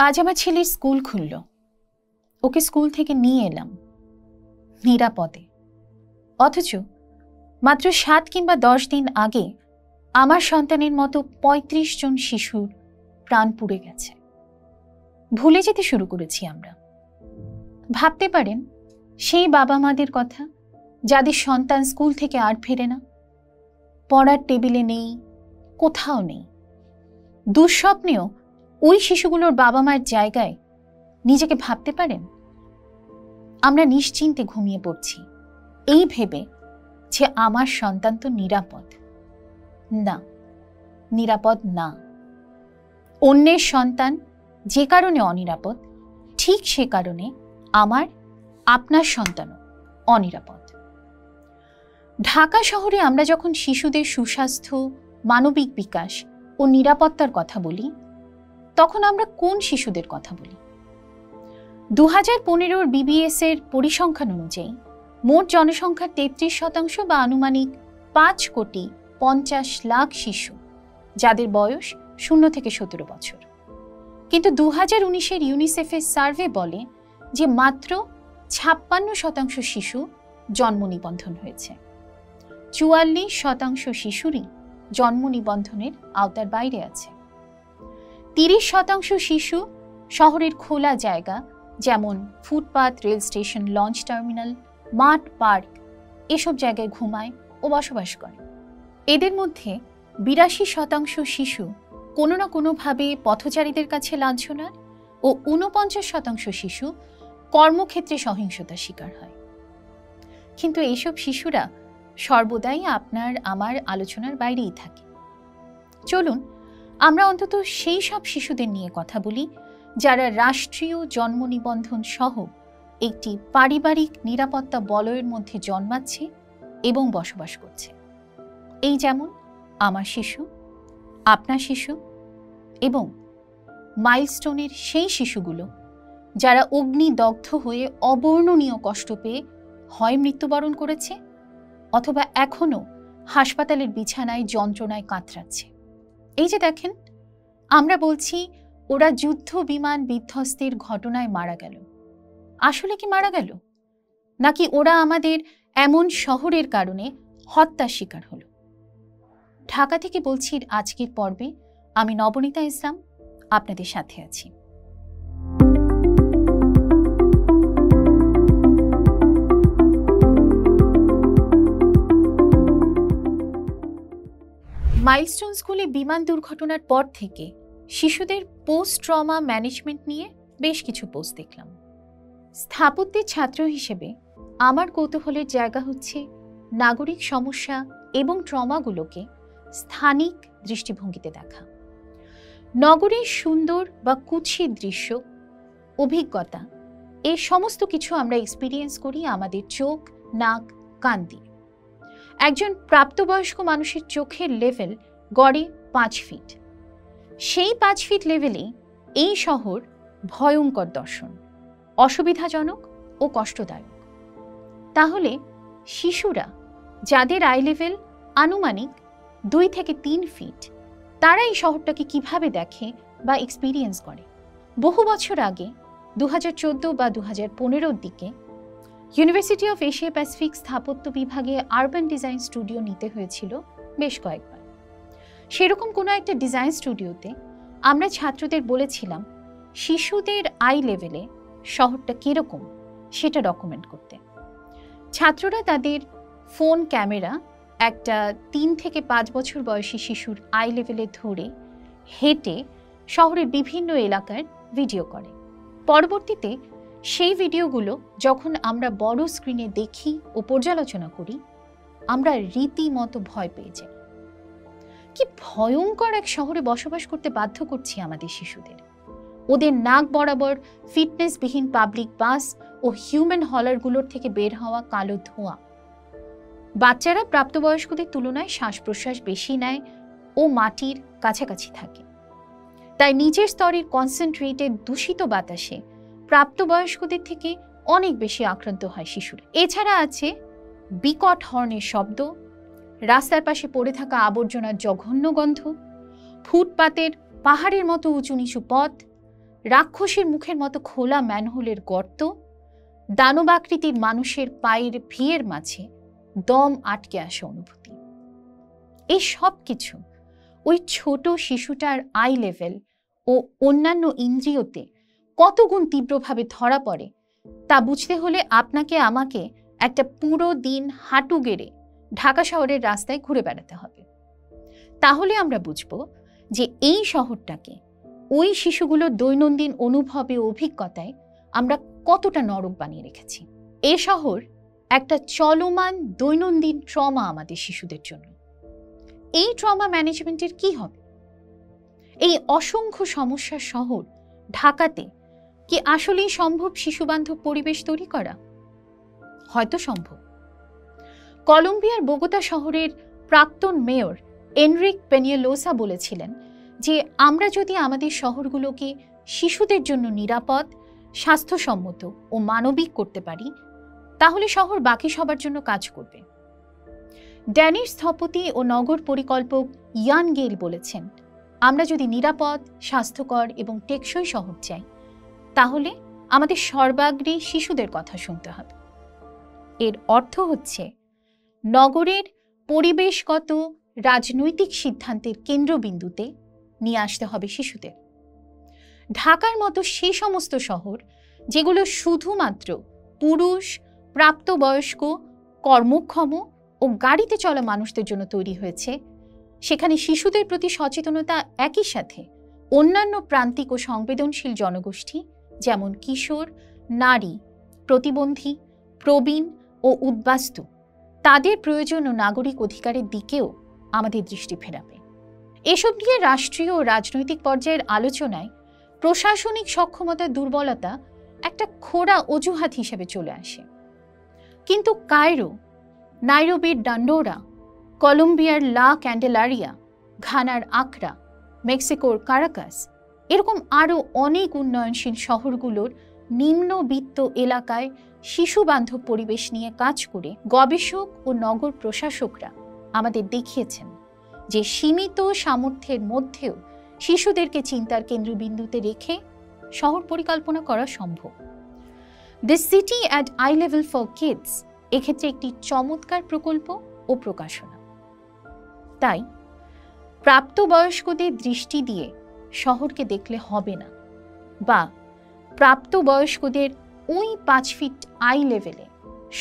আজ আমার ছেলের স্কুল খুলল। ওকে স্কুল থেকে নিয়ে এলাম নিরাপদে, অথচ মাত্র 7 কিংবা 10 দিন আগে আমার সন্তানের মতো 35 জন শিশুর প্রাণ পুড়ে গেছে। ভুলে যেতে শুরু করেছি আমরা। ভাবতে পারেন সেই বাবা মাদের কথা যাদের সন্তান স্কুল থেকে আর ফেরে না, পড়ার টেবিলে নেই, কোথাও নেই। দুঃস্বপ্নেও ওই শিশুগুলোর বাবা মায়ের জায়গায় নিজেকে ভাবতে পারেন? আমরা নিশ্চিন্তে ঘুমিয়ে পড়ছি এই ভেবে যে আমার সন্তান তো নিরাপদ। না, নিরাপদ না। অন্যের সন্তান যে কারণে অনিরাপদ, ঠিক সে কারণে আমার, আপনার সন্তানও অনিরাপদ। ঢাকা শহরে আমরা যখন শিশুদের সুস্বাস্থ্য, মানবিক বিকাশ ও নিরাপত্তার কথা বলি, তখন আমরা কোন শিশুদের কথা বলি? 2015 BBS এর পরিসংখ্যান অনুযায়ী মোট জনসংখ্যার 33% বা আনুমানিক 5,50,00,000 শিশু যাদের বয়স 0 থেকে 17 বছর। কিন্তু 2019 ইউনিসেফের সার্ভে বলে যে মাত্র 56% শিশু জন্ম নিবন্ধন হয়েছে। 44% শিশুরই জন্ম নিবন্ধনের আওতার বাইরে আছে। 30% শিশু শহরের খোলা জায়গা যেমন ফুটপাত, রেল স্টেশন, লঞ্চ টার্মিনাল, মাঠ, পার্ক এসব জায়গায় ঘুমায় ও বসবাস করে। এদের মধ্যে 82% শিশু কোনো না কোনোভাবে পথচারীদের কাছে লাঞ্ছনার ও 49% শিশু কর্মক্ষেত্রে সহিংসতার শিকার হয়। কিন্তু এইসব শিশুরা সর্বদাই আপনার আমার আলোচনার বাইরেই থাকে। চলুন আমরা অন্তত সেই সব শিশুদের নিয়ে কথা বলি যারা রাষ্ট্রীয় জন্ম নিবন্ধন সহ একটি পারিবারিক নিরাপত্তা বলয়ের মধ্যে জন্মাচ্ছে এবং বসবাস করছে। এই যেমন আমার শিশু, আপনার শিশু এবং মাইলস্টোনের সেই শিশুগুলো যারা অগ্নিদগ্ধ হয়ে অবর্ণনীয় কষ্ট পেয়ে হয় মৃত্যুবরণ করেছে অথবা এখনো হাসপাতালের বিছানায় যন্ত্রণায় কাতরাচ্ছে। এই যে দেখেন, আমরা বলছি ওরা যুদ্ধ বিমান বিধ্বস্তের ঘটনায় মারা গেল। আসলে কি মারা গেল, নাকি ওরা আমাদের এমন শহরের কারণে হত্যার শিকার হলো? ঢাকা থেকে বলছি আজকের পর্বে আমি নবনীতা ইসলাম আপনাদের সাথে আছি। মাইলস্টোন স্কুলে বিমান দুর্ঘটনার পর থেকে শিশুদের পোস্ট ট্রমা ম্যানেজমেন্ট নিয়ে বেশ কিছু পোস্ট দেখলাম। স্থাপত্যের ছাত্র হিসেবে আমার কৌতূহলের জায়গা হচ্ছে নাগরিক সমস্যা এবং ট্রমাগুলোকে স্থানিক দৃষ্টিভঙ্গিতে দেখা। নগরীর সুন্দর বা কুৎসিত দৃশ্য, অভিজ্ঞতা, এই সমস্ত কিছু আমরা এক্সপিরিয়েন্স করি আমাদের চোখ, নাক, কান দিয়ে। একজন প্রাপ্তবয়স্ক মানুষের চোখের লেভেল গড়ে 5 ফিট। সেই 5 ফিট লেভেলে এই শহর ভয়ঙ্কর দর্শন, অসুবিধাজনক ও কষ্টদায়ক। তাহলে শিশুরা যাদের আই লেভেল আনুমানিক 2 থেকে 3 ফিট, তারা এই শহরটাকে কিভাবে দেখে বা এক্সপিরিয়েন্স করে? বহু বছর আগে 2014 বা 2015 দিকে ইউনিভার্সিটি অফ এশিয়া প্যাসিফিক স্থাপত্য বিভাগে আরবান ডিজাইন স্টুডিও নিতে হয়েছিল বেশ কয়েকবার। সেরকম কোনো একটা ডিজাইন স্টুডিওতে আমরা ছাত্রদের বলেছিলাম শিশুদের আই লেভেলে শহরটা কিরকম সেটা ডকুমেন্ট করতে। ছাত্ররা তাদের ফোন ক্যামেরা একটা 3 থেকে 5 বছর বয়সী শিশুর আই লেভেলে ধরে হেঁটে শহরের বিভিন্ন এলাকার ভিডিও করে। পরবর্তীতে সেই ভিডিওগুলো যখন আমরা বড় স্ক্রিনে দেখি ও পর্যালোচনা করি, আমরা রীতিমতো ভয় পেয়ে যাই। কি ভয়ঙ্কর এক শহরে বসবাস করতে বাধ্য করছি আমাদের শিশুদের। ওদের নাক বরাবর ফিটনেসবিহীন পাবলিক বাস ও হিউম্যান হলারগুলোর থেকে বের হওয়া কালো ধোঁয়া। বাচ্চারা প্রাপ্তবয়স্কদের তুলনায় শ্বাস প্রশ্বাস বেশি নেয় ও মাটির কাছাকাছি থাকে, তাই নিচের স্তরের কনসেন্ট্রেটেড দূষিত বাতাসে প্রাপ্তবয়স্কদের থেকে অনেক বেশি আক্রান্ত হয় শিশুরা। এছাড়া আছে বিকট হর্নের শব্দ, রাস্তার পাশে পড়ে থাকা আবর্জনার জঘন্য গন্ধ, ফুটপাতের পাহাড়ের মতো উঁচু নিচু পথ, রাক্ষসীর মুখের মতো খোলা ম্যানহোলের গর্ত, দানবাকৃতির মানুষের পায়ের ভিড়ের মাঝে দম আটকে আসা অনুভূতি। এই সব কিছু ওই ছোট শিশুটার আই লেভেল ও অন্যান্য ইন্দ্রিয়তে কত গুণ তীব্রভাবে ধরা পড়ে তা বুঝতে হলে আপনাকে আমাকে একটা পুরো দিন হাঁটু গেড়ে ঢাকা শহরের রাস্তায় ঘুরে বেড়াতে হবে। তাহলে আমরা বুঝব যে এই শহরটাকে ওই শিশুগুলোর দৈনন্দিন অনুভবে ও অভিজ্ঞতায় আমরা কতটা নরক বানিয়ে রেখেছি। এ শহর একটা চলমান দৈনন্দিন ট্রমা আমাদের শিশুদের জন্য। এই ট্রমা ম্যানেজমেন্টের কি হবে? এই অসংখ্য সমস্যার শহর ঢাকাতে কি আসলেই সম্ভব শিশুবান্ধব পরিবেশ তৈরি করা? হয়তো সম্ভব। কলম্বিয়ার বোগোতা শহরের প্রাক্তন মেয়র এনরিক পেনিয়েলোসা বলেছিলেন যে আমরা যদি আমাদের শহরগুলোকে শিশুদের জন্য নিরাপদ, স্বাস্থ্যসম্মত ও মানবিক করতে পারি, তাহলে শহর বাকি সবার জন্য কাজ করবে। ড্যানিশ স্থপতি ও নগর পরিকল্পক ইয়ান গেল বলেছেন, আমরা যদি নিরাপদ, স্বাস্থ্যকর এবং টেকসই শহর চাই, তাহলে আমাদের সর্বাগ্রে শিশুদের কথা শুনতে হবে। এর অর্থ হচ্ছে নগরের পরিবেশগত রাজনৈতিক সিদ্ধান্তের কেন্দ্রবিন্দুতে নিয়ে আসতে হবে শিশুদের। ঢাকার মতো সেই সমস্ত শহর যেগুলো শুধুমাত্র পুরুষ, প্রাপ্তবয়স্ক, কর্মক্ষম ও গাড়িতে চলা মানুষদের জন্য তৈরি হয়েছে, সেখানে শিশুদের প্রতি সচেতনতা একই সাথে অন্যান্য প্রান্তিক ও সংবেদনশীল জনগোষ্ঠী যেমন কিশোর, নারী, প্রতিবন্ধী, প্রবীণ ও উদ্বাস্তু তাদের প্রয়োজন ও নাগরিক অধিকারের দিকেও আমাদের দৃষ্টি ফেরাবে। এসব নিয়ে রাষ্ট্রীয় ও রাজনৈতিক পর্যায়ের আলোচনায় প্রশাসনিক সক্ষমতার দুর্বলতা একটা খোড়া অজুহাত হিসেবে চলে আসে। কিন্তু কায়রো, নাইরোবির ডান্ডোরা, কলম্বিয়ার লা ক্যান্ডেলারিয়া, ঘানার আকরা, মেক্সিকোর কারাকাস এরকম আরও অনেক উন্নয়নশীল শহরগুলোর নিম্নবিত্ত এলাকায় শিশুবান্ধব পরিবেশ নিয়ে কাজ করে গবেষক ও নগর প্রশাসকরা আমাদের দেখিয়েছেন যে সীমিত সামর্থ্যের মধ্যেও শিশুদেরকে চিন্তার কেন্দ্রবিন্দুতে রেখে শহর পরিকল্পনা করা সম্ভব। The city at eye level for kids এক্ষেত্রে একটি চমৎকার প্রকল্প ও প্রকাশনা। তাই প্রাপ্তবয়স্কদের দৃষ্টি দিয়ে শহরকে দেখলে হবে না, বা প্রাপ্তবয়স্কদের ওই 5 ফিট আই লেভেলে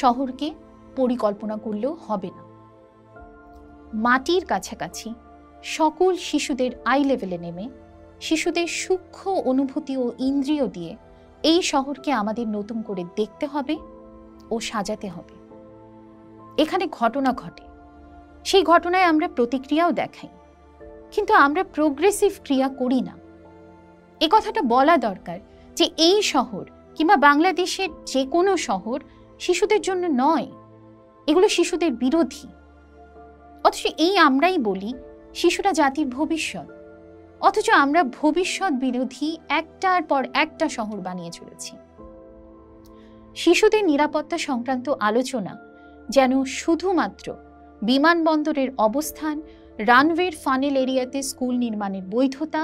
শহরকে পরিকল্পনা করলেও হবে না। মাটির কাছাকাছি সকল শিশুদের আই লেভেলে নেমে শিশুদের সূক্ষ্ম অনুভূতি ও ইন্দ্রিয় দিয়ে এই শহরকে আমাদের নতুন করে দেখতে হবে ও সাজাতে হবে। এখানে ঘটনা ঘটে, সেই ঘটনায় আমরা প্রতিক্রিয়াও দেখাই, কিন্তু আমরা প্রোগ্রেসিভ ক্রিয়া করি না। এ কথাটা বলা দরকার যে এই শহর কিংবা বাংলাদেশের যে কোনো শহর শিশুদের জন্য নয়, এগুলো শিশুদের বিরোধী। অথচ এই আমরাই বলি শিশুরা জাতির ভবিষ্যৎ, অথচ আমরা ভবিষ্যৎ বিরোধী একটার পর একটা শহর বানিয়ে চলেছি। শিশুদের নিরাপত্তা সংক্রান্ত আলোচনা যেন শুধুমাত্র বিমানবন্দরের অবস্থান, রানওয়ের ফানেল এরিয়াতে স্কুল নির্মাণের বৈধতা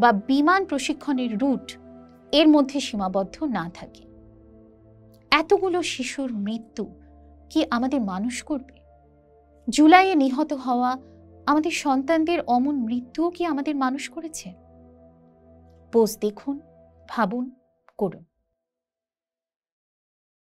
বা বিমান প্রশিক্ষণের রুট এর মধ্যে সীমাবদ্ধ না থাকে। এতগুলো শিশুর মৃত্যু কি আমাদের মানুষ করবে? জুলাইয়ে নিহত হওয়া আমাদের সন্তানদের অমন মৃত্যুও কি আমাদের মানুষ করেছে? পোস্ট দেখুন, ভাবুন, করুন।